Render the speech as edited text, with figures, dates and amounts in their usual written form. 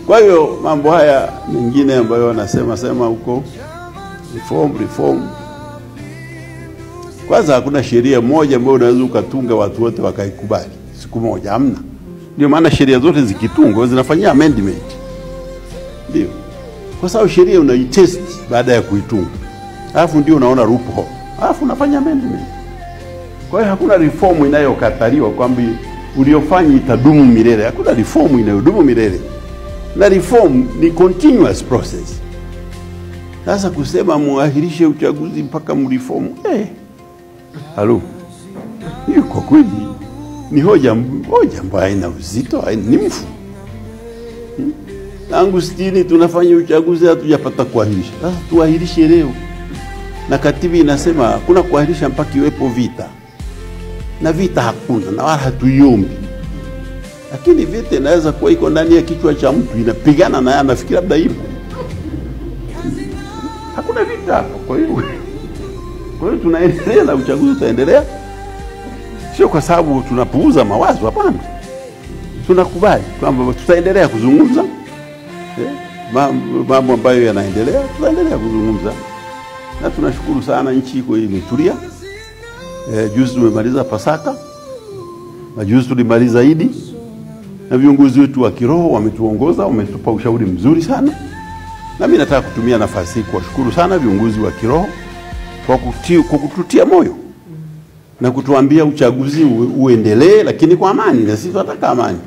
Kwa hiyo mambo haya mengine ambayo wanasema huko reform. Kwanza hakuna sheria moja ambayo unaweza ukatunga watu wote wakaikubali siku moja, hamna. Ndio maana sheria zote zikitungwa zinafanyia amendment. Ndio. Kwa sababu sheria unaitest baada ya kuitunga. Alafu ndio unaona loophole. Alafu unafanya amendment. Kwa hiyo hakuna reform inayokataliwa kwamba uliofanya itadumu milele. Hakuna reform inayodumu milele. Na reform ni continuous process. Sasa kusema muahirishe uchaguzi mpaka mreform, halo. Hiyo kwa kweli ni hoja ambayo haina uzito, ni mfu. Tangu 60 tunafanya uchaguzi hatujapata kuahirisha. Sasa tuahirishe leo. Na katiba inasema kuna kuahirisha mpaka iwepo vita. Na vita hakuna, na wala hatuiombi. Lakini vita inaweza kuwa iko ndani ya kichwa cha mtu, inapigana na anafikiri labda ipo. Hakuna vita hapo. Kwa hiyo tunaendelea na uchaguzi utaendelea. Sio kwa sababu tunapuuza mawazo, hapana. Tunakubali kwamba tutaendelea kuzungumza. Mambo ambayo yanaendelea, tutaendelea kuzungumza. Na tunashukuru sana nchi iko imetulia. Juzi tumemaliza Pasaka. Majuzi tulimaliza Idi. Na viongozi wetu wa kiroho wametuongoza, wametupa ushauri mzuri sana. Na mimi nataka kutumia nafasi hii kuwashukuru sana viongozi wa kiroho kwa kututia moyo na kutuambia uchaguzi uendelee, lakini kwa amani, na sisi tunataka amani.